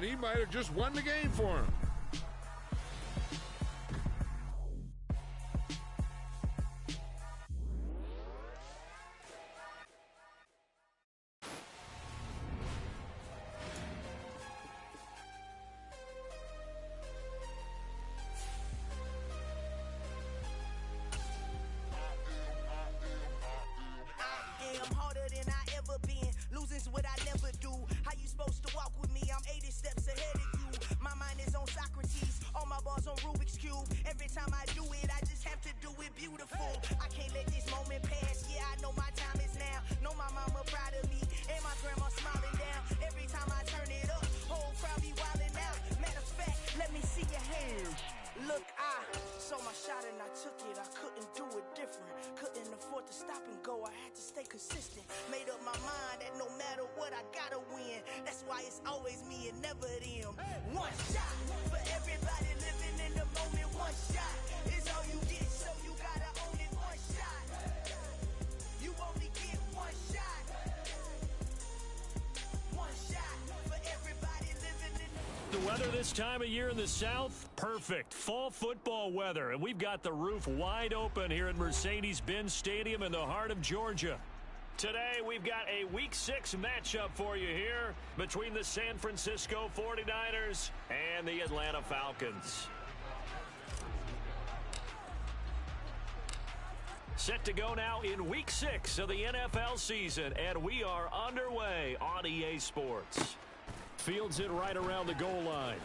and he might have just won the game for him. What I never do. How you supposed to walk with me? I'm 80 steps ahead of you. My mind is on Socrates, all my bars on Rubik's Cube. Every time I do it, I just have to do it beautiful. I can't let this moment pass. Yeah, I know my time is now. Know my mama proud of me, and my grandma smiling down. Every time I turn it up, whole crowd be wilding out. Matter of fact, let me see your hands. Look, I saw my shot and I took it. I couldn't do it different. Couldn't afford to stop and go. I had to stay consistent. Made up my mind that no matter what, I gotta win. That's why it's always me and never them. One shot for everybody living in the moment. One shot is all you get, so you gotta own it. One shot. You only get one shot. One shot for everybody living in the weather this time of year in the South, perfect. Fall football weather, and we've got the roof wide open here at Mercedes-Benz Stadium in the heart of Georgia. Today, we've got a Week 6 matchup for you here between the San Francisco 49ers and the Atlanta Falcons. Set to go now in Week 6 of the NFL season, and we are underway on EA Sports. Fields it right around the goal line.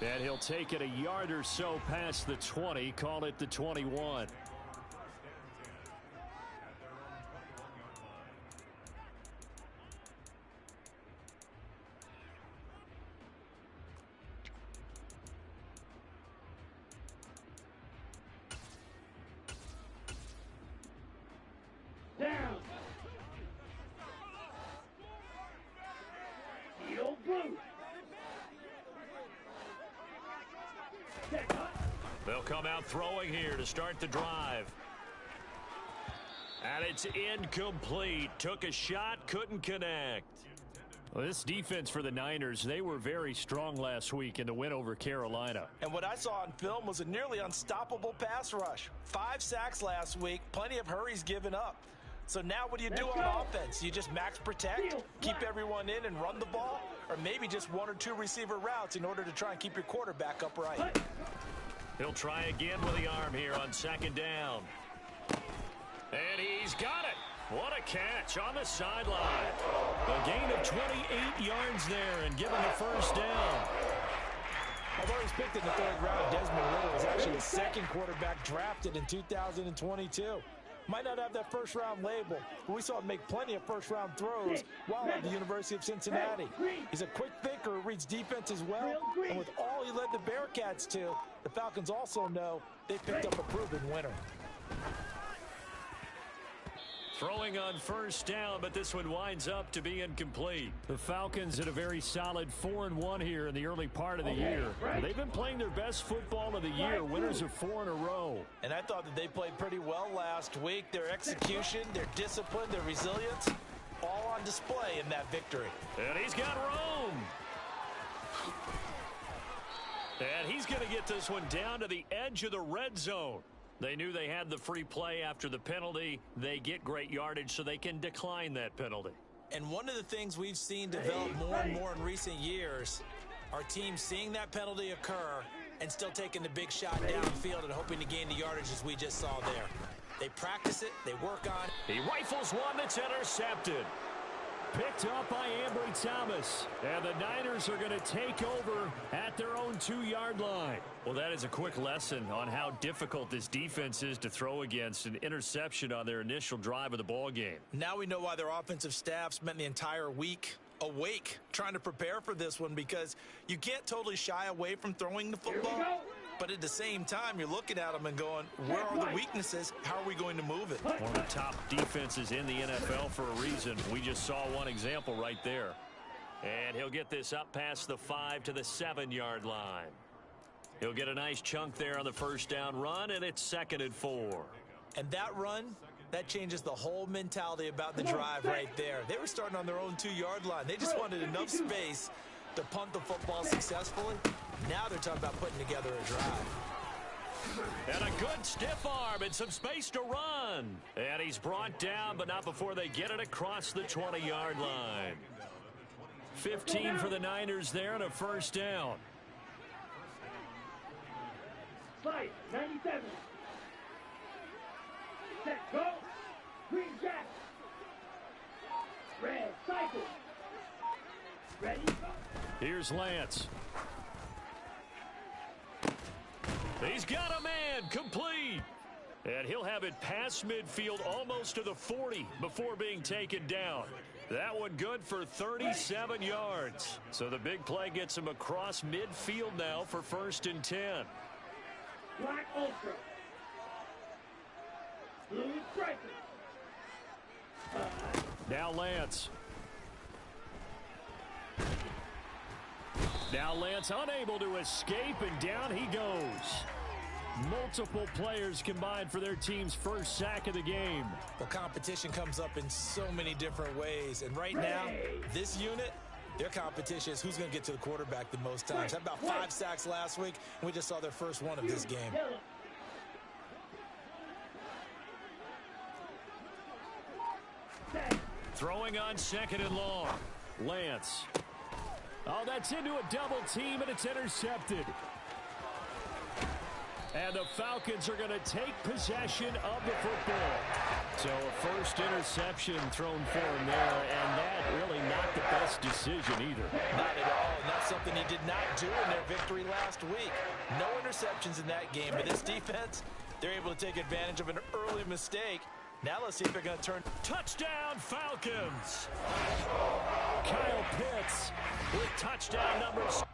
And he'll take it a yard or so past the 20, call it the 21. Down. Heel blue. They'll come out throwing here to start the drive. And it's incomplete. Took a shot, couldn't connect. Well, this defense for the Niners, they were very strong last week in the win over Carolina. And what I saw on film was a nearly unstoppable pass rush. 5 sacks last week, plenty of hurries given up. So now what do you do on offense? You just max protect, keep everyone in and run the ball, or maybe just 1 or 2 receiver routes in order to try and keep your quarterback upright. He'll try again with the arm here on second down. And he's got it. What a catch on the sideline. A gain of 28 yards there and given the first down. Although he's picked in the 3rd round, Desmond Ridder was actually the 2nd quarterback drafted in 2022. Might not have that first-round label, but we saw him make plenty of first-round throws while at the University of Cincinnati. He's a quick thinker, reads defense as well, and with all he led the Bearcats to, the Falcons also know they picked up a proven winner. Throwing on first down, but this one winds up to be incomplete. The Falcons at a very solid 4-1 here in the early part of the year. They've been playing their best football of the year, winners of 4 in a row. And I thought that they played pretty well last week. Their execution, their discipline, their resilience, all on display in that victory. And he's got room. And he's going to get this one down to the edge of the red zone. They knew they had the free play after the penalty. They get great yardage so they can decline that penalty. And one of the things we've seen develop more and more in recent years are teams seeing that penalty occur and still taking the big shot downfield and hoping to gain the yardage as we just saw there. They practice it, they work on it. He rifles one that's intercepted. Picked up by Ambry Thomas. And the Niners are going to take over at their own 2-yard line. Well, that is a quick lesson on how difficult this defense is to throw against. An interception on their initial drive of the ball game. Now we know why their offensive staff spent the entire week awake trying to prepare for this one, because you can't totally shy away from throwing the football. But at the same time, you're looking at them and going, where are the weaknesses? How are we going to move it? One of the top defenses in the NFL for a reason. We just saw one example right there. And he'll get this up past the 5 to the 7-yard line. He'll get a nice chunk there on the first down run, and it's 2nd and 4. And that run That changes the whole mentality about the drive right there. They were starting on their own 2-yard line. They just wanted enough space to punt the football successfully. Now they're talking about putting together a drive. And a good stiff arm and some space to run. And he's brought down, but not before they get it across the 20-yard line. 15 for the Niners there and a first down. Fight, 97. Set, go. Green jack. Red, cycle. Ready, go. Here's Lance. He's got a man, complete. And he'll have it past midfield almost to the 40 before being taken down. That one good for 37 yards. So the big play gets him across midfield now for 1st and 10. Black Ultra. Blue Striker. Now Lance. Now Lance unable to escape, and down he goes. Multiple players combined for their team's first sack of the game. Well, competition comes up in so many different ways. And right now, this unit, their competition is who's going to get to the quarterback the most times. Had about 5 sacks last week, and we just saw their first one of this game. Throwing on 2nd and long. Lance. Oh, that's into a double team, and it's intercepted. And the Falcons are going to take possession of the football. So a first interception thrown for him there, and that really not the best decision either. Not at all, and that's something he did not do in their victory last week. No interceptions in that game, but this defense, they're able to take advantage of an early mistake. Now let's see if they're going to turn. Touchdown, Falcons! Kyle Pitts with touchdown number 6.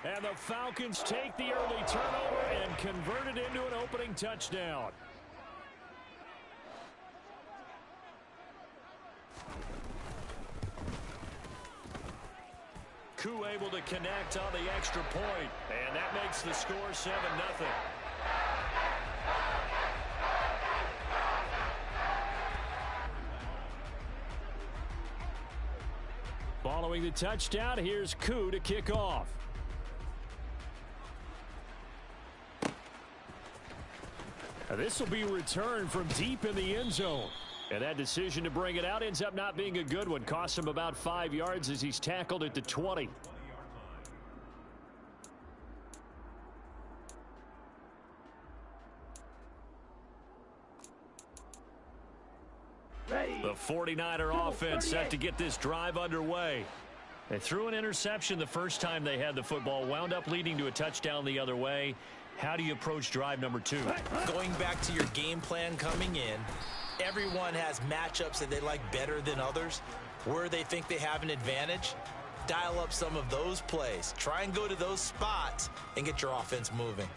And the Falcons take the early turnover and convert it into an opening touchdown. Koo able to connect on the extra point, and that makes the score 7-0. Following the touchdown, here's Koo to kick off. This will be returned from deep in the end zone. And that decision to bring it out ends up not being a good one. Cost him about 5 yards as he's tackled at the 20. The 49er offense set to get this drive underway. They threw an interception the first time they had the football, wound up leading to a touchdown the other way. How do you approach drive number 2? Going back to your game plan coming in, everyone has matchups that they like better than others. Where they think they have an advantage, dial up some of those plays. Try and go to those spots and get your offense moving.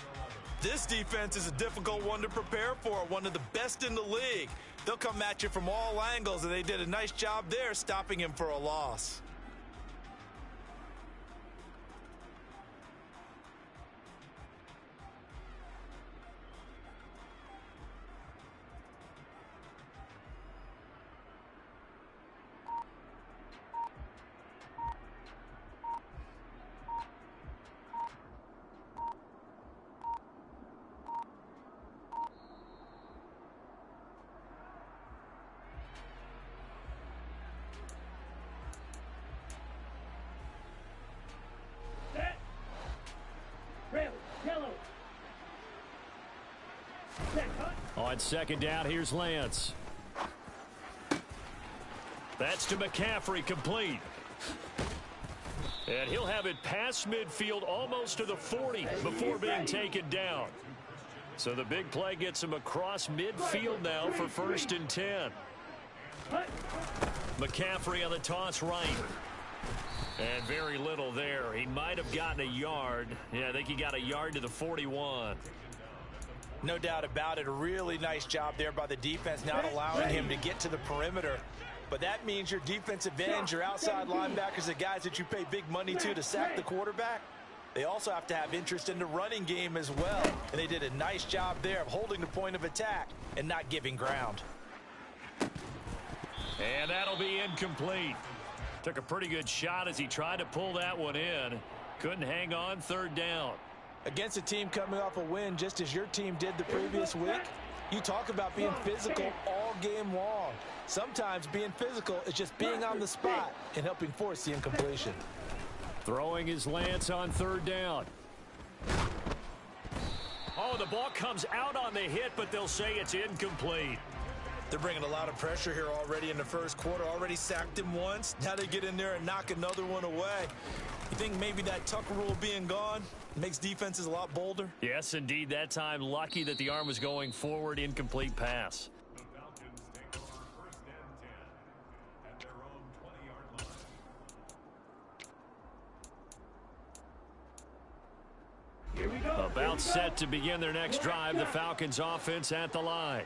This defense is a difficult one to prepare for, one of the best in the league. They'll come at you from all angles, and they did a nice job there stopping him for a loss. On 2nd down, here's Lance. That's to McCaffrey, complete. And he'll have it past midfield almost to the 40 before being taken down. So the big play gets him across midfield now for 1st and 10. McCaffrey on the toss right. And very little there. He might have gotten a yard. Yeah, I think he got a yard to the 41. No doubt about it. A really nice job there by the defense, not allowing him to get to the perimeter. But that means your defensive ends, your outside linebackers, the guys that you pay big money to sack the quarterback, they also have to have interest in the running game as well. And they did a nice job there of holding the point of attack and not giving ground. And that'll be incomplete. Took a pretty good shot as he tried to pull that one in. Couldn't hang on, 3rd down. Against a team coming off a win just as your team did the previous week, you talk about being physical all game long. Sometimes being physical is just being on the spot and helping force the incompletion. Throwing his Lance on 3rd down. Oh, the ball comes out on the hit, but they'll say it's incomplete. They're bringing a lot of pressure here already in the first quarter. Already sacked him once. Now they get in there and knock another one away. You think maybe that Tucker rule being gone makes defenses a lot bolder? Yes, indeed. That time, lucky that the arm was going forward. Incomplete pass. Here we go. About set to begin their next drive. The Falcons offense at the line.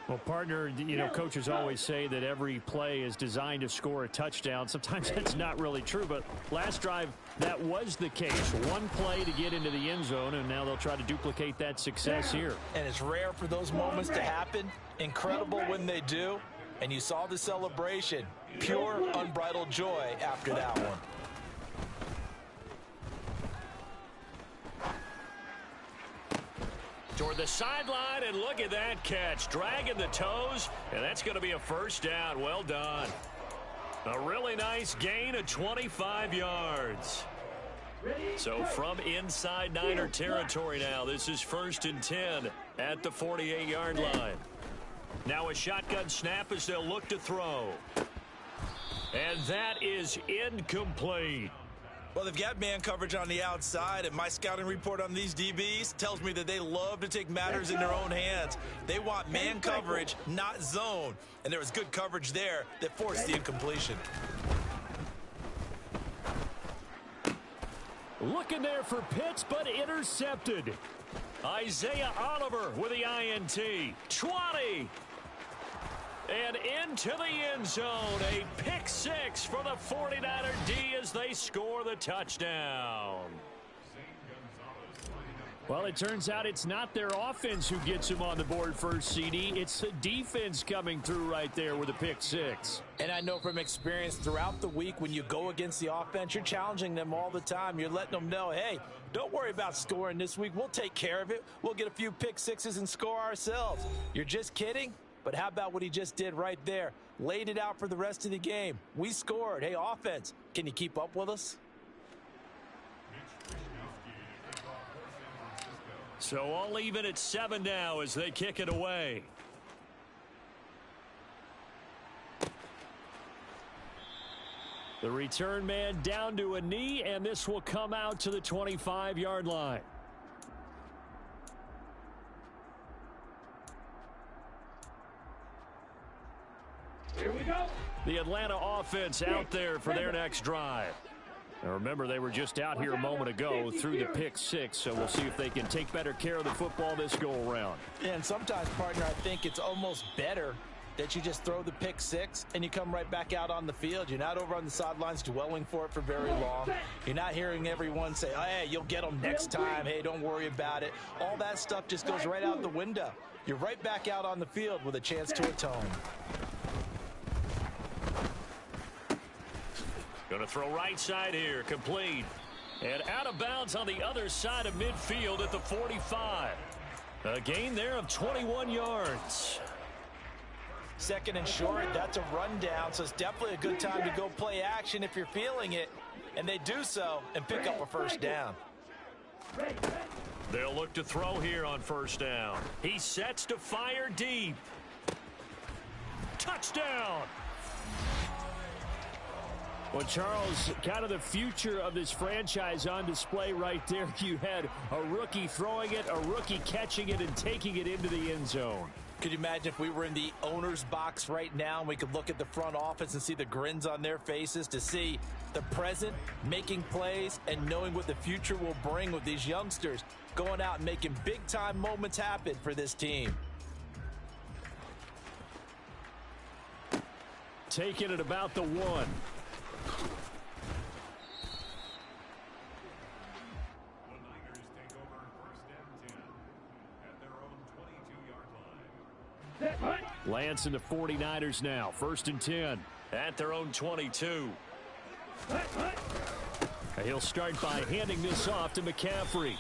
Well, partner, you know, coaches always say that every play is designed to score a touchdown. Sometimes that's not really true, but last drive, that was the case. One play to get into the end zone, and now they'll try to duplicate that success here. And it's rare for those moments to happen. Incredible when they do. And you saw the celebration. Pure, unbridled joy after that one. Toward the sideline, and look at that catch. Dragging the toes, and that's going to be a 1st down. Well done. A really nice gain of 25 yards. So from inside Niner territory now, this is 1st and 10 at the 48-yard line. Now a shotgun snap as they'll look to throw. And that is incomplete. Well, they've got man coverage on the outside, and my scouting report on these DBs tells me that they love to take matters in their own hands. They want man coverage, not zone. And there was good coverage there that forced the incompletion. Looking there for Pitts, but intercepted. Isaiah Oliver with the INT. 20. And into the end zone, a pick 6 for the 49er D as they score the touchdown. Well, it turns out it's not their offense who gets him on the board first, CD. It's the defense coming through right there with a pick 6. And I know from experience throughout the week when you go against the offense, you're challenging them all the time. You're letting them know, hey, don't worry about scoring this week. We'll take care of it. We'll get a few pick 6s and score ourselves. You're just kidding? But how about what he just did right there? Laid it out for the rest of the game. We scored. Hey, offense, can you keep up with us? So all even at 7 now as they kick it away. The return man down to a knee, and this will come out to the 25-yard line. Here we go. The Atlanta offense out there for their next drive. Now remember, they were just out here a moment ago through the pick 6, so we'll see if they can take better care of the football this go-around. And sometimes, partner, I think it's almost better that you just throw the pick 6 and you come right back out on the field. You're not over on the sidelines dwelling for it for very long. You're not hearing everyone say, oh, hey, you'll get them next time. Hey, don't worry about it. All that stuff just goes right out the window. You're right back out on the field with a chance to atone. Going to throw right side here, complete. And out of bounds on the other side of midfield at the 45. A gain there of 21 yards. 2nd and short, that's a rundown, so it's definitely a good time to go play action if you're feeling it. And they do so and pick up a 1st down. They'll look to throw here on 1st down. He sets to fire deep. Touchdown! Well, Charles, kind of the future of this franchise on display right there. You had a rookie throwing it, a rookie catching it, and taking it into the end zone. Could you imagine if we were in the owner's box right now and we could look at the front office and see the grins on their faces to see the present making plays and knowing what the future will bring with these youngsters going out and making big-time moments happen for this team. Taking it about the 1. Lance and the 49ers now. 1st and 10 at their own 22. He'll start by handing this off to McCaffrey.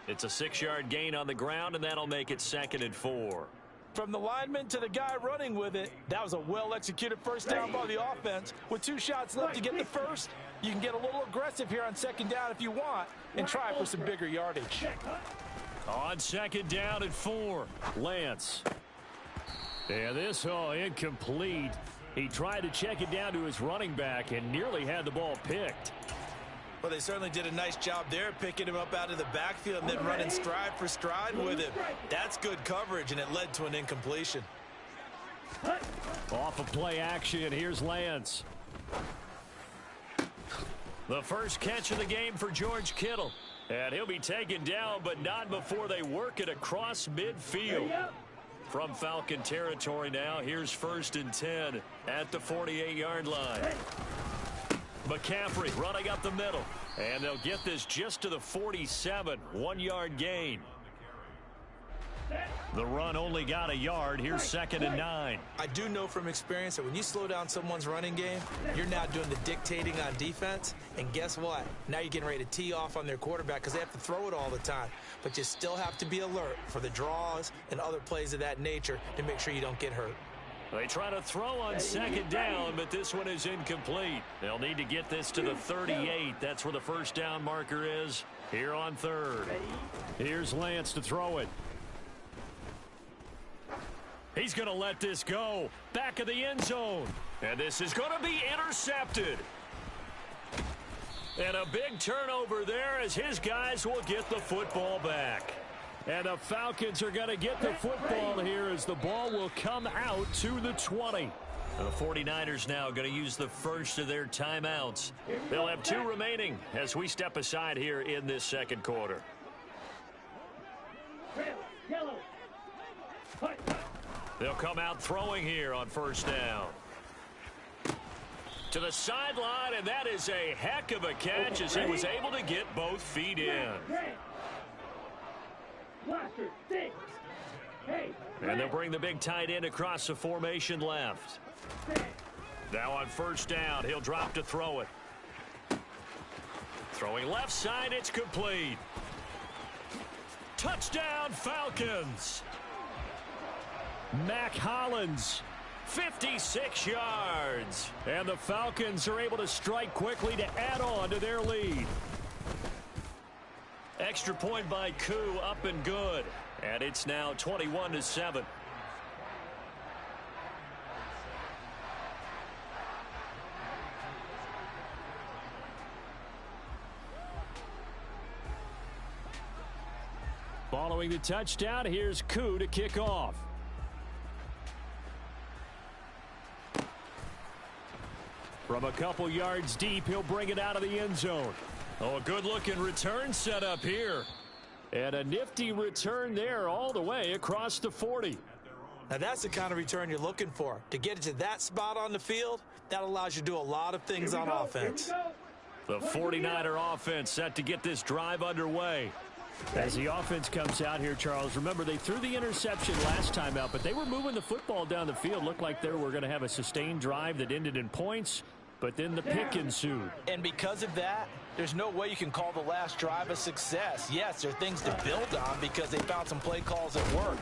It's a 6-yard gain on the ground, and that'll make it 2nd and 4. From the lineman to the guy running with it, that was a well-executed first down by the offense. With 2 shots left to get the first, you can get a little aggressive here on 2nd down if you want and try for some bigger yardage. On 2nd down and 4, Lance. And this, incomplete. He tried to check it down to his running back and nearly had the ball picked. Well, they certainly did a nice job there, picking him up out of the backfield and then running stride for stride with him. That's good coverage, and it led to an incompletion. Off of play action, here's Lance. The first catch of the game for George Kittle. And he'll be taken down, but not before they work it across midfield. From Falcon territory now, here's 1st and 10 at the 48-yard line. McCaffrey running up the middle. And they'll get this just to the 47, 1-yard gain. The run only got a yard. Here's 2nd and 9. I do know from experience that when you slow down someone's running game, you're now doing the dictating on defense. And guess what? Now you're getting ready to tee off on their quarterback because they have to throw it all the time. But you still have to be alert for the draws and other plays of that nature to make sure you don't get hurt. They try to throw on 2nd down, but this one is incomplete. They'll need to get this to the 38. That's where the first down marker is here on 3rd. Here's Lance to throw it. He's going to let this go. Back of the end zone. And this is going to be intercepted. And a big turnover there as his guys will get the football back. And the Falcons are going to get the football here as the ball will come out to the 20. And the 49ers now going to use the first of their timeouts. They'll have 2 remaining as we step aside here in this 2nd quarter. They'll come out throwing here on 1st down. To the sideline, and that is a heck of a catch as he was able to get both feet in. And they'll bring the big tight end across the formation left. Now on 1st down, he'll drop to throw it. Throwing left side, it's complete. Touchdown, Falcons. Mac Hollins, 56 yards. And the Falcons are able to strike quickly to add on to their lead. Extra point by Koo, up and good. And it's now 21-7. Following the touchdown, here's Koo to kick off. From a couple yards deep, he'll bring it out of the end zone. Oh, a good-looking return set up here. And a nifty return there all the way across the 40. Now, that's the kind of return you're looking for. To get it to that spot on the field, that allows you to do a lot of things on offense. The 49er offense set to get this drive underway. As the offense comes out here, Charles, remember they threw the interception last time out, but they were moving the football down the field. Looked like they were going to have a sustained drive that ended in points. But then the pick ensued. And because of that, there's no way you can call the last drive a success. Yes, there are things to build on because they found some play calls that work.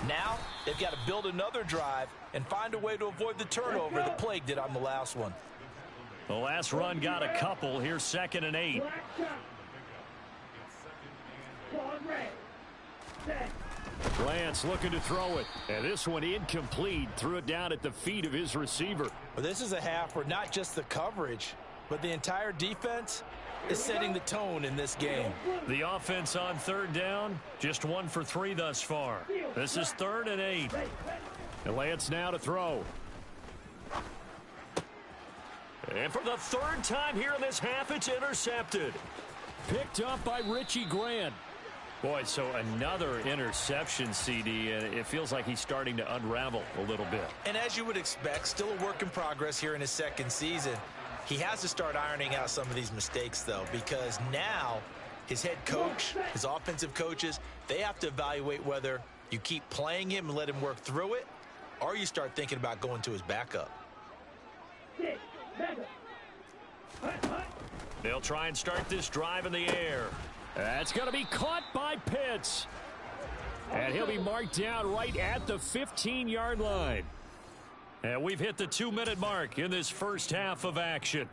Now, they've got to build another drive and find a way to avoid the turnover the plague did on the last one. The last run got a couple. Here's 2nd and 8. Lance looking to throw it. And this one incomplete. Threw it down at the feet of his receiver. Well, this is a half where not just the coverage, but the entire defense is setting the tone in this game. The offense on third down, just 1 for 3 thus far. This is 3rd and 8. And Lance now to throw. And for the 3rd time here in this half, it's intercepted. Picked up by Richie Grant. Boy, so another interception, CD, and it feels like he's starting to unravel a little bit. And as you would expect, still a work in progress here in his 2nd season. He has to start ironing out some of these mistakes, though, because now his head coach, his offensive coaches, they have to evaluate whether you keep playing him and let him work through it, or you start thinking about going to his backup. They'll try and start this drive in the air. That's going to be caught by Pitts. And he'll be marked down right at the 15-yard line. And we've hit the 2-minute mark in this first half of action.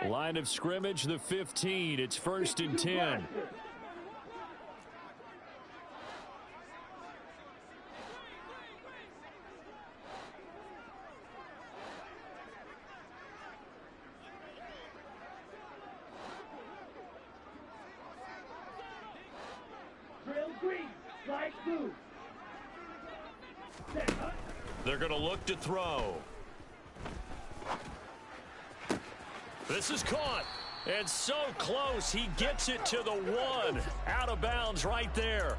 Line of scrimmage, the 15. It's 1st and 10. They're going to look to throw. This is caught. And so close. He gets it to the 1. Out of bounds right there.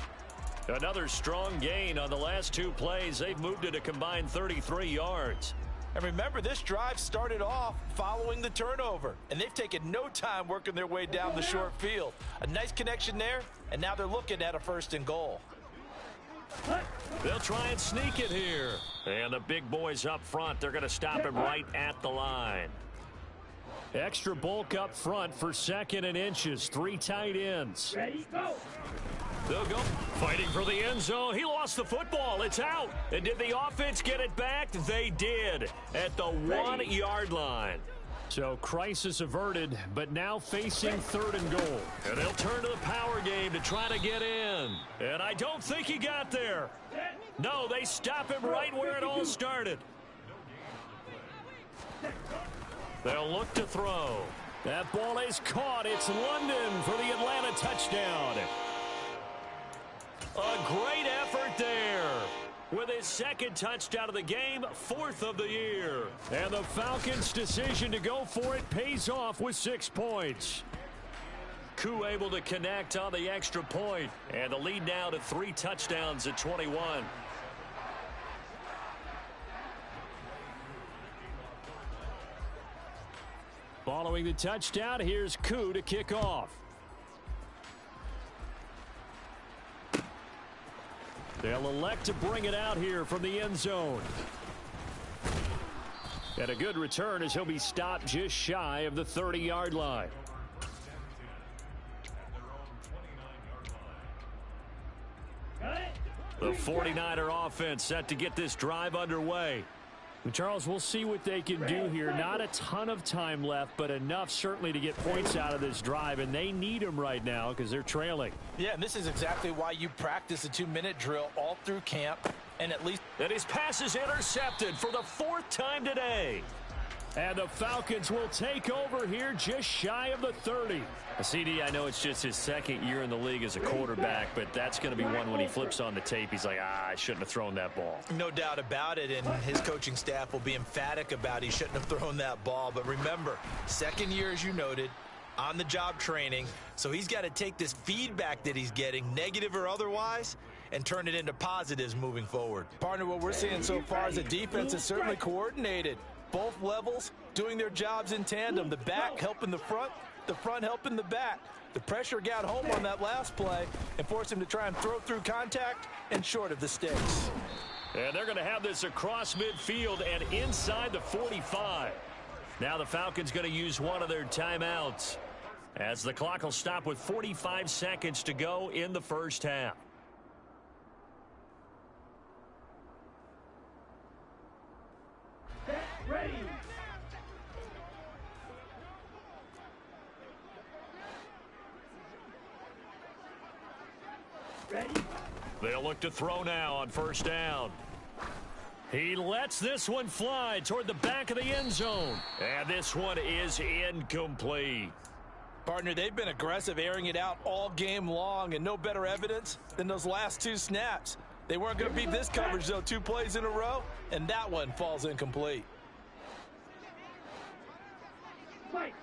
Another strong gain on the last 2 plays. They've moved it a combined 33 yards. And remember, this drive started off following the turnover. And they've taken no time working their way down the short field. A nice connection there. And now they're looking at a 1st and goal. They'll try and sneak it here. And the big boys up front, they're going to stop him right at the line. Extra bulk up front for 2nd and inches. 3 tight ends. Ready, go. They'll go fighting for the end zone. He lost the football. It's out. And did the offense get it back? They did at the 1-yard line. So crisis averted, but now facing 3rd and goal. And they'll turn to the power game to try to get in. And I don't think he got there. No, they stop him right where it all started. They'll look to throw. That ball is caught. It's London for the Atlanta touchdown. A great effort there. With his 2nd touchdown of the game, 4th of the year. And the Falcons' decision to go for it pays off with 6 points. Koo able to connect on the extra point. And the lead now to 3 touchdowns at 21. Following the touchdown, here's Koo to kick off. They'll elect to bring it out here from the end zone. And a good return as he'll be stopped just shy of the 30-yard line. The 49er offense set to get this drive underway. Charles, we'll see what they can do here. Not a ton of time left, but enough certainly to get points out of this drive, and they need them right now because they're trailing. Yeah, and this is exactly why you practice a 2-minute drill all through camp, and at least... And his pass is intercepted for the 4th time today. And the Falcons will take over here just shy of the 30. CD, I know it's just his 2nd year in the league as a quarterback, but that's going to be one when he flips on the tape. He's like, I shouldn't have thrown that ball. No doubt about it, and his coaching staff will be emphatic about he shouldn't have thrown that ball. But remember, 2nd year, as you noted, on-the-job training, so he's got to take this feedback that he's getting, negative or otherwise, and turn it into positives moving forward. Partner, what we're seeing so far is the defense is certainly coordinated. Both levels doing their jobs in tandem. The back helping the front helping the back. The pressure got home on that last play and forced him to try and throw through contact and short of the sticks. And they're going to have this across midfield and inside the 45. Now the Falcons going to use one of their timeouts as the clock will stop with 45 seconds to go in the first half. Ready? They'll look to throw now on first down. He lets this one fly toward the back of the end zone. And this one is incomplete. Partner, they've been aggressive, airing it out all game long, and no better evidence than those last 2 snaps. They weren't going to beat this coverage, though, 2 plays in a row, and that one falls incomplete. Wait.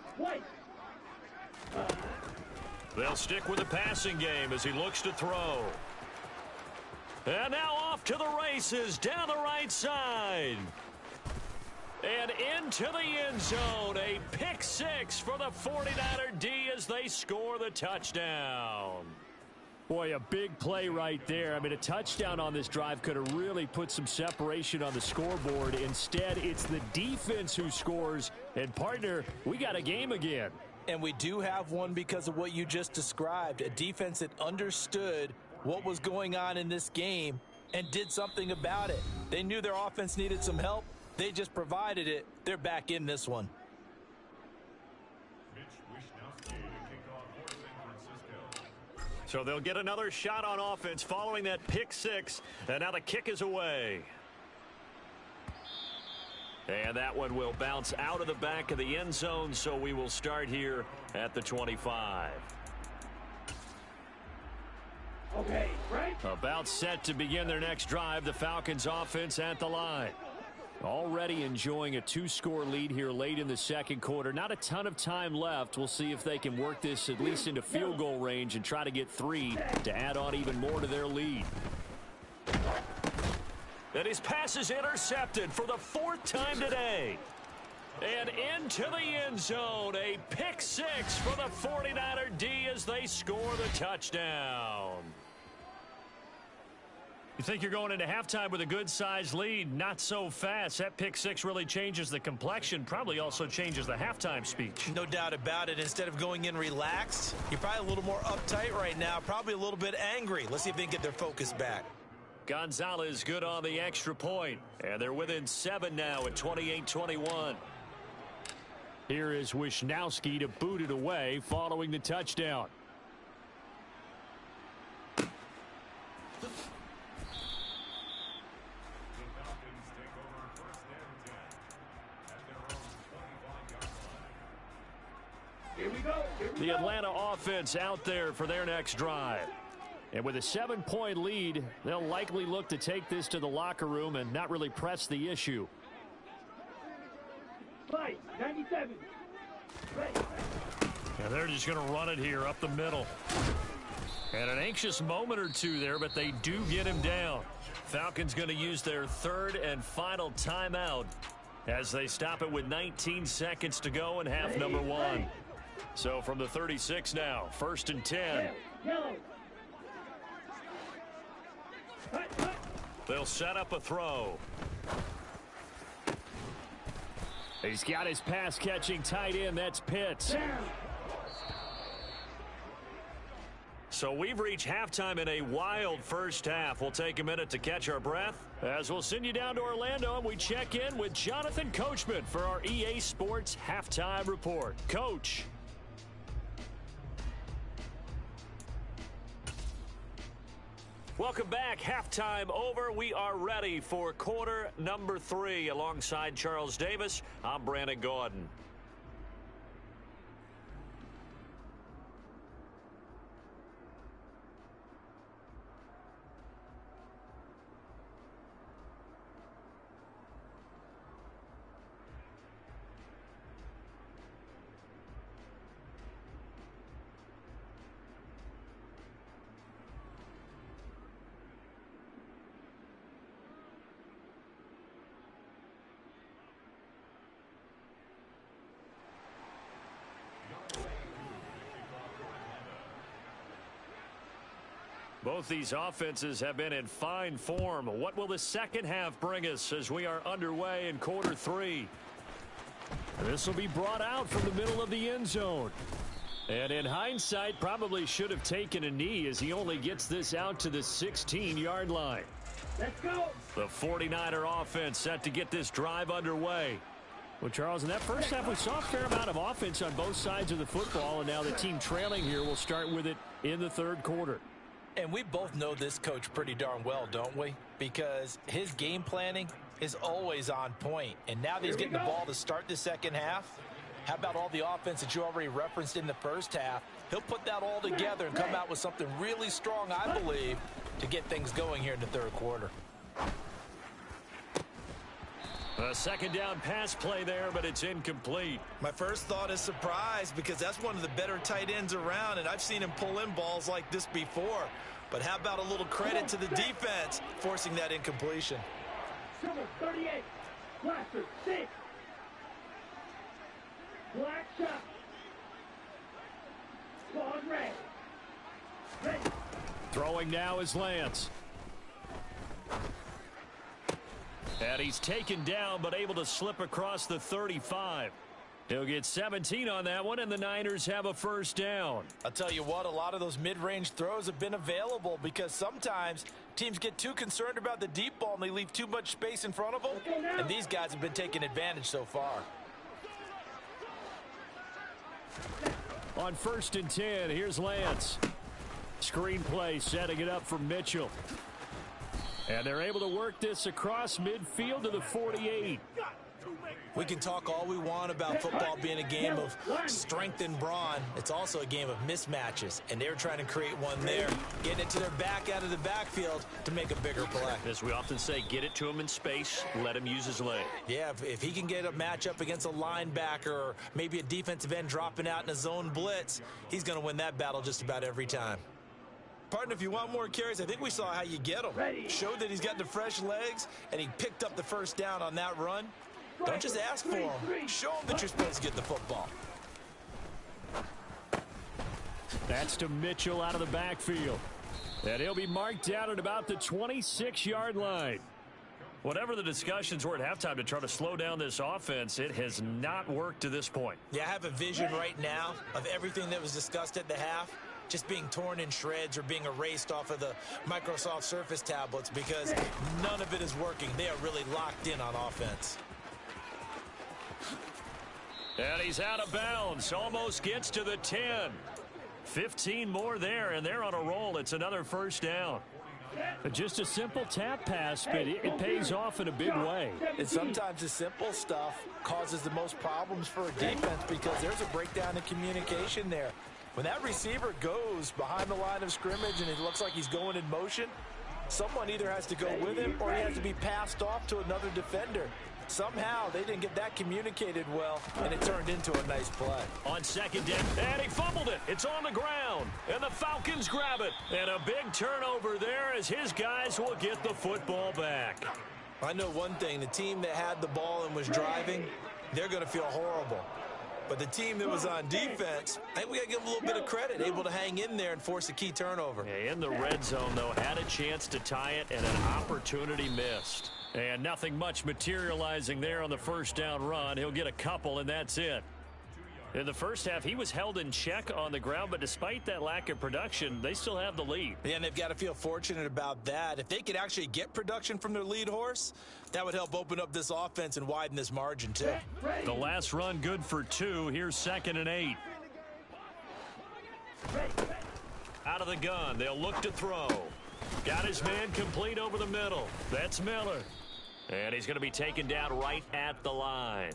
They'll stick with the passing game as he looks to throw. And now off to the races down the right side. And into the end zone. A pick 6 for the 49er D as they score the touchdown. Boy, a big play right there. I mean, a touchdown on this drive could have really put some separation on the scoreboard. Instead, it's the defense who scores. And, partner, we got a game again. And we do have one because of what you just described. A defense that understood what was going on in this game and did something about it. They knew their offense needed some help. They just provided it. They're back in this one. So they'll get another shot on offense following that pick 6. And now the kick is away. And that one will bounce out of the back of the end zone, so we will start here at the 25. Okay, right? About set to begin their next drive, the Falcons offense at the line. Already enjoying a 2-score lead here late in the second quarter. Not a ton of time left. We'll see if they can work this at least into field goal range and try to get 3 to add on even more to their lead. And his pass is intercepted for the 4th time today. And into the end zone, a pick 6 for the 49er D as they score the touchdown. You think you're going into halftime with a good-sized lead? Not so fast. That pick 6 really changes the complexion, probably also changes the halftime speech. No doubt about it. Instead of going in relaxed, you're probably a little more uptight right now, probably a little bit angry. Let's see if they can get their focus back. Gonzalez good on the extra point. And they're within 7 now at 28-21. Here is Wisnowski to boot it away following the touchdown. Here we go. The Atlanta offense out there for their next drive. And with a 7-point lead, they'll likely look to take this to the locker room and not really press the issue. Fight, 97. Ready. And they're just going to run it here up the middle. And an anxious moment or two there, but they do get him down. Falcons going to use their 3rd and final timeout as they stop it with 19 seconds to go in half number 1. So from the 36 now, 1st and 10. Yellow. They'll set up a throw. He's got his pass-catching tight end. That's Pitts. Down. So we've reached halftime in a wild first half. We'll take a minute to catch our breath as we'll send you down to Orlando and we check in with Jonathan Coachman for our EA Sports Halftime Report. Coach. Welcome back. Halftime over. We are ready for quarter number 3. Alongside Charles Davis, I'm Brandon Gordon. Both these offenses have been in fine form. What will the second half bring us as we are underway in quarter 3? This will be brought out from the middle of the end zone. And in hindsight, probably should have taken a knee as he only gets this out to the 16-yard line. Let's go. The 49er offense set to get this drive underway. Well, Charles, in that first half, we saw a fair amount of offense on both sides of the football, and now the team trailing here will start with it in the third quarter. And we both know this coach pretty darn well, don't we? Because his game planning is always on point. And now that he's getting the ball to start the second half, how about all the offense that you already referenced in the first half? He'll put that all together and come out with something really strong, I believe, to get things going here in the third quarter. A second down pass play there, but it's incomplete. My first thought is surprise, because that's one of the better tight ends around, and I've seen him pull in balls like this before. But how about a little credit to the defense forcing that incompletion? Number 38, Blaster 6. Black shot. Squad red. Ready. Throwing now is Lance. And he's taken down, but able to slip across the 35. He'll get 17 on that one, and the Niners have a first down. I'll tell you what, a lot of those mid-range throws have been available because sometimes teams get too concerned about the deep ball and they leave too much space in front of them, and these guys have been taking advantage so far. On 1st and 10, here's Lance. Screen play setting it up for Mitchell. And they're able to work this across midfield to the 48. We can talk all we want about football being a game of strength and brawn. It's also a game of mismatches, and they're trying to create one there, getting it to their back out of the backfield to make a bigger play. As we often say, get it to him in space, let him use his leg. Yeah, if he can get a matchup against a linebacker or maybe a defensive end dropping out in a zone blitz, he's going to win that battle just about every time. Partner, if you want more carries, I think we saw how you get him. Showed that he's got the fresh legs, and he picked up the first down on that run. Don't just ask for him. Show him that you're supposed to get the football. That's to Mitchell out of the backfield. And he'll be marked down at about the 26-yard line. Whatever the discussions were at halftime to try to slow down this offense, it has not worked to this point. Yeah, I have a vision right now of everything that was discussed at the half just being torn in shreds or being erased off of the Microsoft Surface tablets because none of it is working. They are really locked in on offense. And he's out of bounds. Almost gets to the 10. 15 more there, and they're on a roll. It's another first down. Just a simple tap pass, but it pays off in a big way. And sometimes the simple stuff causes the most problems for a defense because there's a breakdown in communication there. When that receiver goes behind the line of scrimmage and it looks like he's going in motion, someone either has to go with him or he has to be passed off to another defender. Somehow they didn't get that communicated well, and it turned into a nice play. On second down, and he fumbled it. It's on the ground, and the Falcons grab it. And a big turnover there as his guys will get the football back. I know one thing. The team that had the ball and was driving, they're going to feel horrible. But the team that was on defense, I think we got to give them a little bit of credit, able to hang in there and force a key turnover. Yeah, in the red zone, though, had a chance to tie it, and an opportunity missed. And nothing much materializing there on the first down run. He'll get a couple, and that's it. In the first half, he was held in check on the ground, but despite that lack of production, they still have the lead. Yeah, and they've got to feel fortunate about that. If they could actually get production from their lead horse, that would help open up this offense and widen this margin, too. The last run good for 2. Here's 2nd and 8. Out of the gun, they'll look to throw. Got his man complete over the middle. That's Miller. And he's going to be taken down right at the line.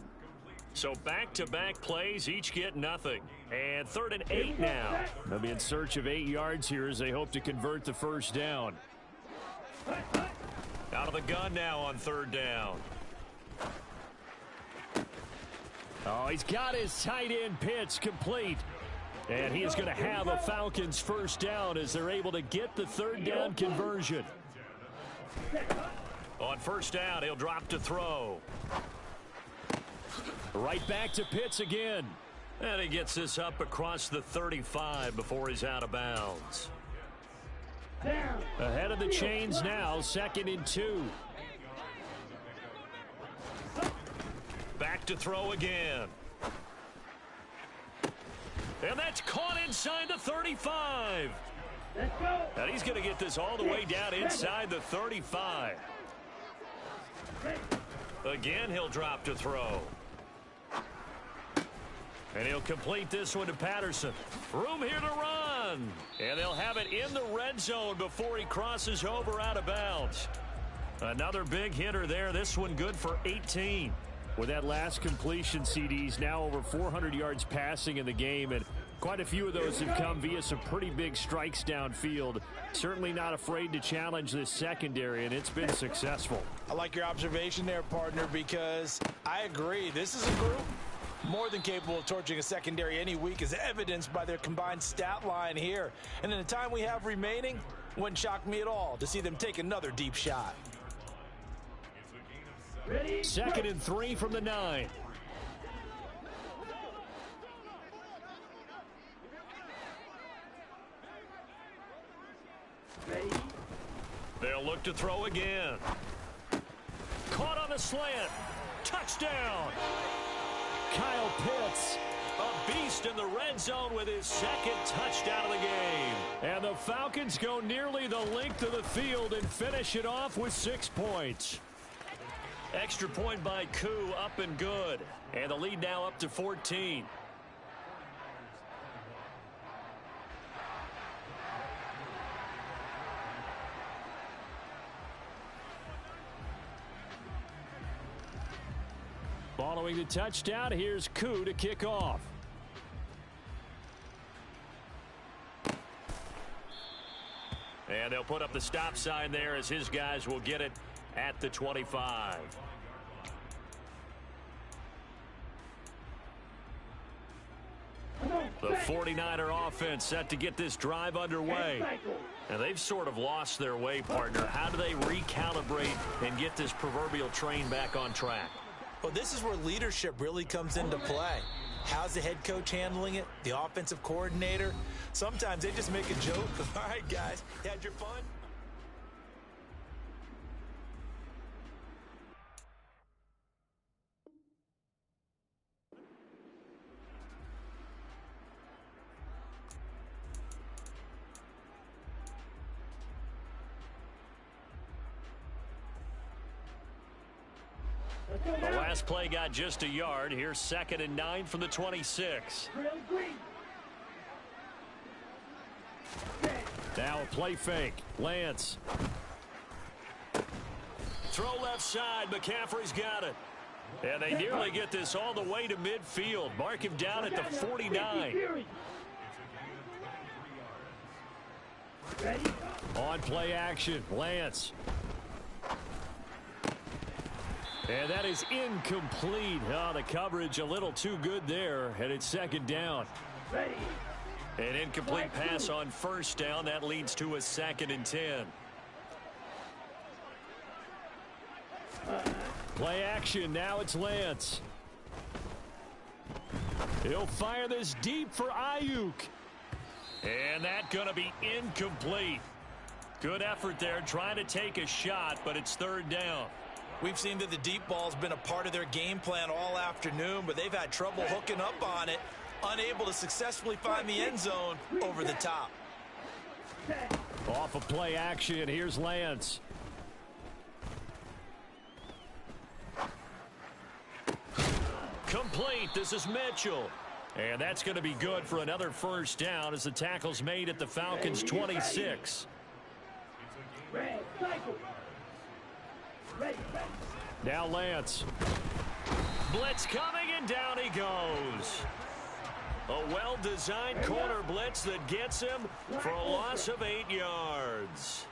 So back-to-back plays, each get nothing. And 3rd and 8 now. They'll be in search of 8 yards here as they hope to convert the first down. Out of the gun now on 3rd down. Oh, he's got his tight end pitch complete. And he is going to have a Falcons first down as they're able to get the 3rd down conversion. On first down, he'll drop to throw. Right back to Pitts again. And he gets this up across the 35 before he's out of bounds. Ahead of the chains now, 2nd and 2. Back to throw again. And that's caught inside the 35. Let's go. And he's going to get this all the way down inside the 35. Again, he'll drop to throw. And he'll complete this one to Patterson. Room here to run. again. And they'll have it in the red zone before he crosses over out of bounds. Another big hitter there. This one good for 18. With that last completion, CD's now over 400 yards passing in the game, and quite a few of those have come via some pretty big strikes downfield. Certainly not afraid to challenge this secondary, and it's been successful. I like your observation there, partner, because I agree. This is a group more than capable of torching a secondary any week, as evidenced by their combined stat line here. And in the time we have remaining, wouldn't shock me at all to see them take another deep shot. Ready? 2nd and 3 from the 9. Ready? They'll look to throw again. Caught on the slant. Touchdown. Kyle Pitts, a beast in the red zone with his 2nd touchdown of the game. And the Falcons go nearly the length of the field and finish it off with 6 points. Extra point by Koo, up and good. And the lead now up to 14. Following the touchdown, here's Koo to kick off. And they'll put up the stop sign there as his guys will get it at the 25. The 49er offense set to get this drive underway. And they've sort of lost their way, partner. How do they recalibrate and get this proverbial train back on track? Well, this is where leadership really comes into play. How's the head coach handling it? The offensive coordinator? Sometimes they just make a joke. All right, guys, you had your fun? The last play got just a yard. Here's 2nd and 9 from the 26. Now a play fake. Lance. Throw left side. McCaffrey's got it. And they nearly get this all the way to midfield. Mark him down at the 49. On play action. Lance. And that is incomplete. Oh, the coverage a little too good there, and it's 2nd down. An incomplete pass on 1st down. That leads to a 2nd and 10. Play action. Now it's Lance. He'll fire this deep for Ayuk. And that's going to be incomplete. Good effort there trying to take a shot, but it's 3rd down. We've seen that the deep ball's been a part of their game plan all afternoon, but they've had trouble hooking up on it, unable to successfully find the end zone over the top. Off of play action, here's Lance. Complete. This is Mitchell. And that's going to be good for another 1st down as the tackle's made at the Falcons' 26. Now Lance. Blitz coming, and down he goes. A well-designed corner blitz that gets him for a loss of 8 yards.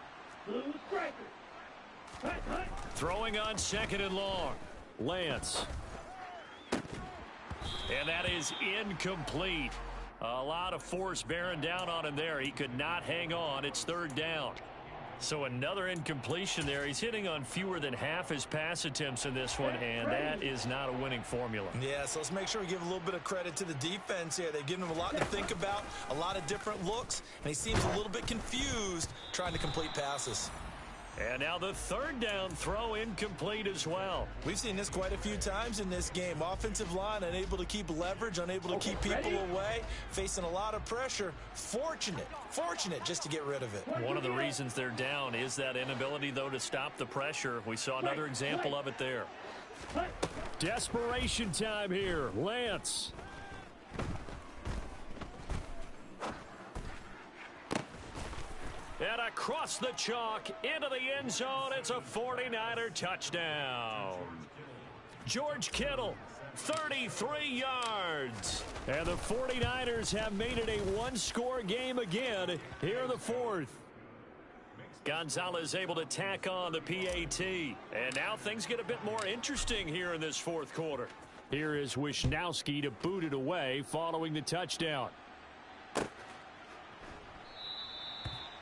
Throwing on 2nd and long. Lance. And that is incomplete. A lot of force bearing down on him there. He could not hang on. It's 3rd down. So another incompletion there. He's hitting on fewer than half his pass attempts in this one, and that is not a winning formula. Yeah, so let's make sure we give a little bit of credit to the defense here. They've given him a lot to think about, a lot of different looks, and he seems a little bit confused trying to complete passes. And now the 3rd down throw incomplete as well. We've seen this quite a few times in this game. Offensive line unable to keep leverage, unable to keep people away, facing a lot of pressure. Fortunate just to get rid of it. One of the reasons they're down is that inability, though, to stop the pressure. We saw another example of it there. Desperation time here. Lance. And across the chalk into the end zone, it's a 49er touchdown. George Kittle, 33 yards. And the 49ers have made it a one-score game again here in the fourth. Gonzalez able to tack on the PAT. And now things get a bit more interesting here in this fourth quarter. Here is Wisnowski to boot it away following the touchdown.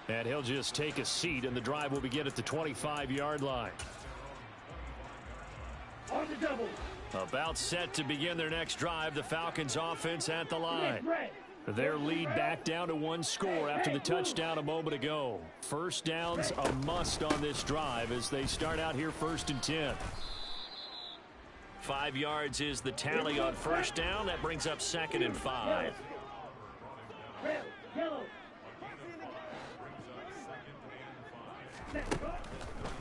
And he'll just take a seat, and the drive will begin at the 25-yard line. On the double. About set to begin their next drive, the Falcons offense at the line. Their lead back down to one score after the touchdown a moment ago. First down's a must on this drive as they start out here 1st and 10. 5 yards is the tally on first down. That brings up 2nd and 5. Red, yellow.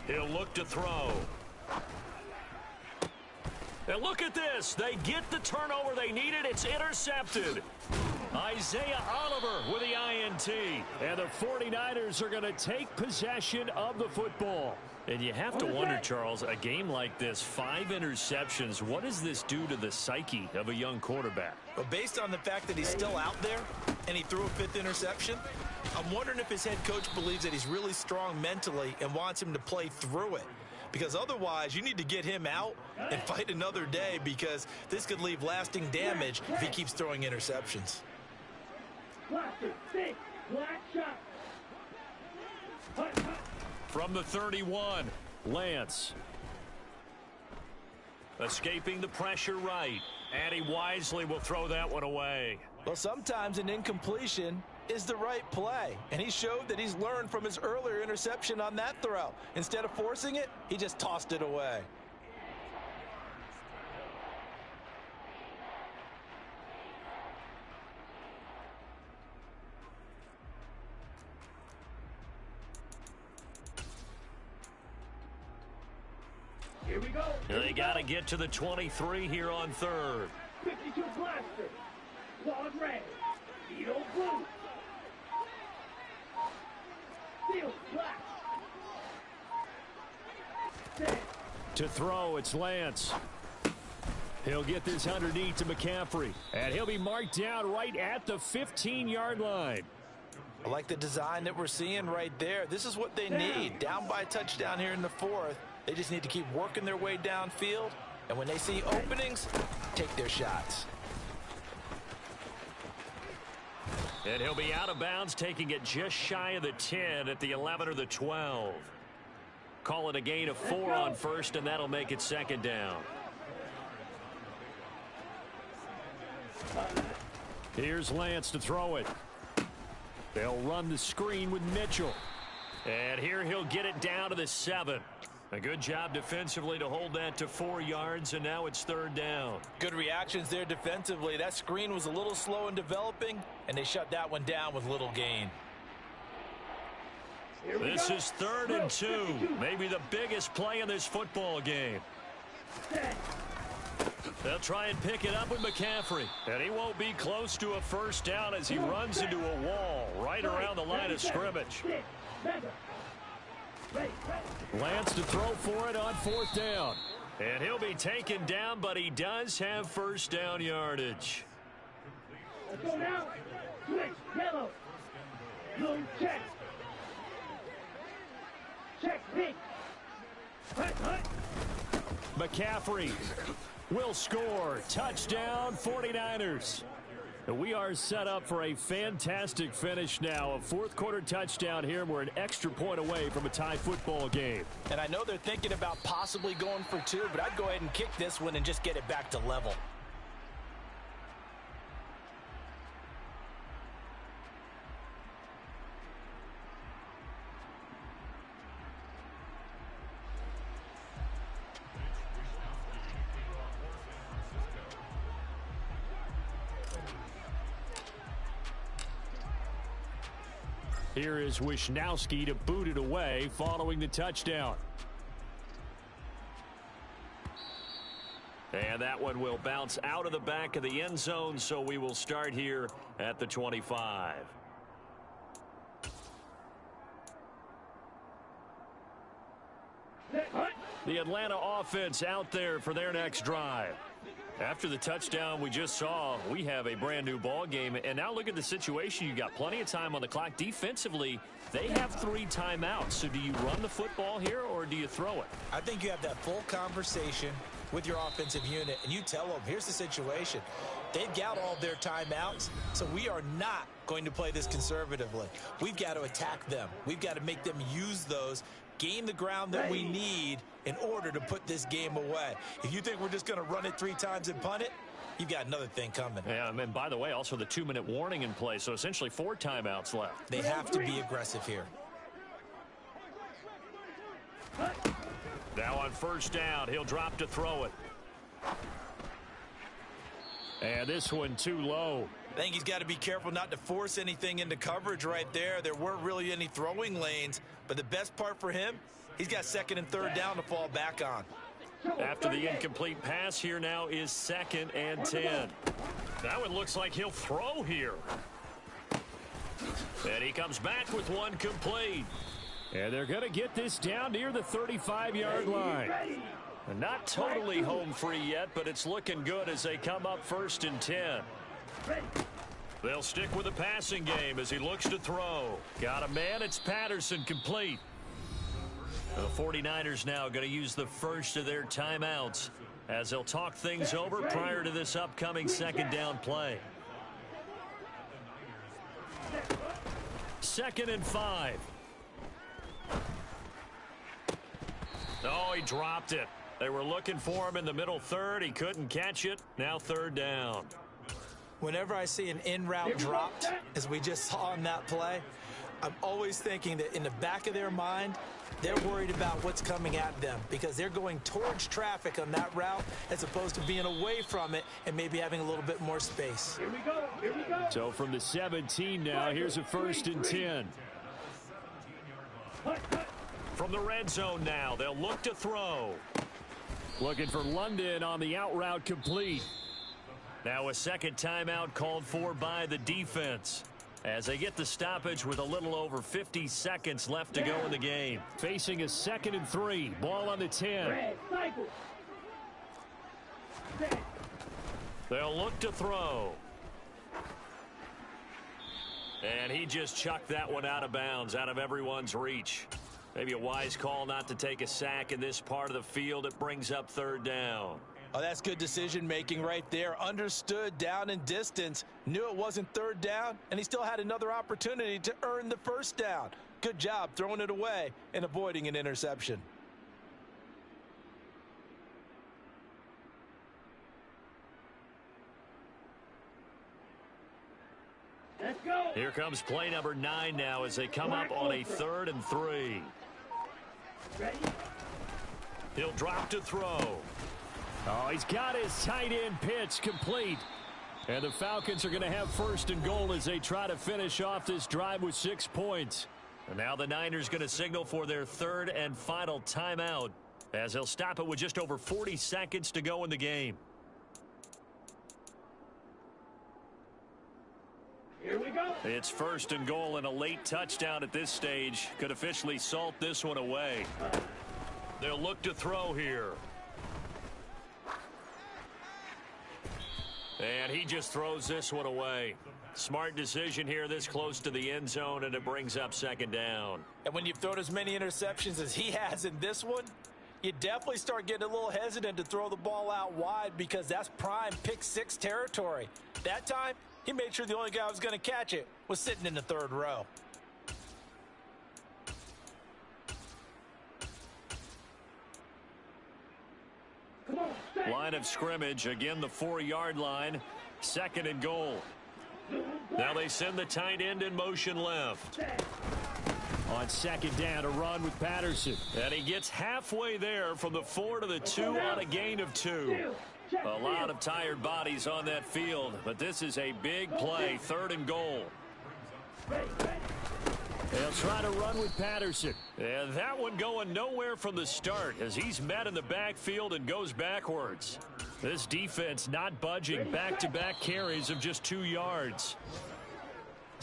He'll look to throw. And look at this. They get the turnover they needed. It's intercepted. Isaiah Oliver with the INT. And the 49ers are going to take possession of the football. And you have to wonder, Charles, a game like this, 5 interceptions, what does this do to the psyche of a young quarterback? Well, based on the fact that he's still out there and he threw a 5th interception, I'm wondering if his head coach believes that he's really strong mentally and wants him to play through it. Because otherwise, you need to get him out and fight another day, because this could leave lasting damage if he keeps throwing interceptions. Blaster, stick, black shot. Hut, hut. From the 31, Lance. Escaping the pressure right. And he wisely will throw that one away. Well, sometimes an incompletion is the right play, and he showed that he's learned from his earlier interception on that throw. Instead of forcing it, he just tossed it away. Here we go. They got to get to the 23 here on 3rd. 52 blaster. Quad red. Needle blue. Steel black. Set. To throw, it's Lance. He'll get this underneath to McCaffrey. And he'll be marked down right at the 15-yard line. I like the design that we're seeing right there. This is what they need. Down by a touchdown here in the 4th. They just need to keep working their way downfield. And when they see openings, take their shots. And he'll be out of bounds, taking it just shy of the 10 at the 11 or the 12. Call it a gain of 4 on first, and that'll make it 2nd down. Here's Lance to throw it. They'll run the screen with Mitchell. And here he'll get it down to the 7. A good job defensively to hold that to 4 yards, and now it's 3rd down. Good reactions there defensively. That screen was a little slow in developing, and they shut that one down with little gain. This is 3rd and 2. Maybe the biggest play in this football game. They'll try and pick it up with McCaffrey. And he won't be close to a first down as he runs into a wall right around the line of scrimmage. Lance to throw for it on 4th down. And he'll be taken down, but he does have first down yardage. Let's go now. Switch, yellow. Blue, check. Check, pink. Hut, hut. McCaffrey will score. Touchdown, 49ers. We are set up for a fantastic finish now. A 4th quarter touchdown here. We're an extra point away from a tie football game. And I know they're thinking about possibly going for 2, but I'd go ahead and kick this one and just get it back to level. Here is Wisnowski to boot it away following the touchdown. And that one will bounce out of the back of the end zone, so we will start here at the 25. The Atlanta offense out there for their next drive. After the touchdown we just saw, we have a brand new ball game. And now look at the situation. You got plenty of time on the clock. Defensively, they have 3 timeouts. So do you run the football here or do you throw it? I think you have that full conversation with your offensive unit, and you tell them, here's the situation. They've got all their timeouts, so we are not going to play this conservatively. We've got to attack them. We've got to make them use those, gain the ground that we need in order to put this game away. If you think we're just going to run it 3 times and punt it, you've got another thing coming. Yeah, and by the way, also the 2-minute warning in play, so essentially 4 timeouts left. They have to be aggressive here. Now on first down, he'll drop to throw it. And this one too low. I think he's got to be careful not to force anything into coverage right there. There weren't really any throwing lanes, but the best part for him, he's got 2nd and 3rd down to fall back on. After the incomplete pass, here now is 2nd and 10. That one looks like he'll throw here. And he comes back with one complete. And they're going to get this down near the 35-yard line. And not totally home free yet, but it's looking good as they come up 1st and 10. They'll stick with the passing game as he looks to throw. Got a man, it's Patterson, complete. The 49ers now going to use the first of their timeouts as they'll talk things over prior to this upcoming 2nd down play. 2nd and 5. Oh, he dropped it. They were looking for him in the middle 3rd. He couldn't catch it. Now 3rd down. Whenever I see an in-route dropped, as we just saw on that play, I'm always thinking that in the back of their mind, they're worried about what's coming at them because they're going towards traffic on that route as opposed to being away from it and maybe having a little bit more space. Here we go. Here we go. So from the 17 now, here's a 1st and 10. From the red zone now, they'll look to throw. Looking for London on the out route, complete. Now a 2nd timeout called for by the defense as they get the stoppage with a little over 50 seconds left to go in the game. Facing a 2nd and 3. Ball on the 10. They'll look to throw. And he just chucked that one out of bounds, out of everyone's reach. Maybe a wise call not to take a sack in this part of the field. It brings up 3rd down. Oh, that's good decision-making right there. Understood down and distance. Knew it wasn't 3rd down, and he still had another opportunity to earn the 1st down. Good job throwing it away and avoiding an interception. Let's go. Here comes play number 9 now as they come up on a 3rd and 3. Ready? He'll drop to throw. Oh, he's got his tight end pitch complete. And the Falcons are going to have 1st and goal as they try to finish off this drive with 6 points. And now the Niners going to signal for their 3rd and final timeout as they'll stop it with just over 40 seconds to go in the game. Here we go. It's 1st and goal and a late touchdown at this stage could officially salt this one away. They'll look to throw here. And he just throws this one away. Smart decision here this close to the end zone, and it brings up 2nd down. And when you've thrown as many interceptions as he has in this one, you definitely start getting a little hesitant to throw the ball out wide because that's prime pick 6 territory. That time, he made sure the only guy who was going to catch it was sitting in the 3rd row. Come on. Line of scrimmage, again the 4-yard line, 2nd and goal. Now they send the tight end in motion left. On 2nd down, a run with Patterson. And he gets halfway there from the 4 to the 2 on a gain of 2. A lot of tired bodies on that field, but this is a big play, 3rd and goal. They'll try to run with Patterson. And that one going nowhere from the start as he's met in the backfield and goes backwards. This defense not budging, back-to-back carries of just 2 yards.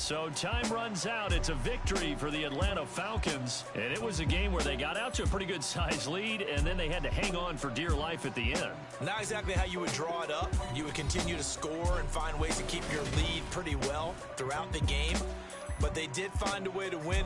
So time runs out. It's a victory for the Atlanta Falcons. And it was a game where they got out to a pretty good-sized lead, and then they had to hang on for dear life at the end. Not exactly how you would draw it up. You would continue to score and find ways to keep your lead pretty well throughout the game. But they did find a way to win.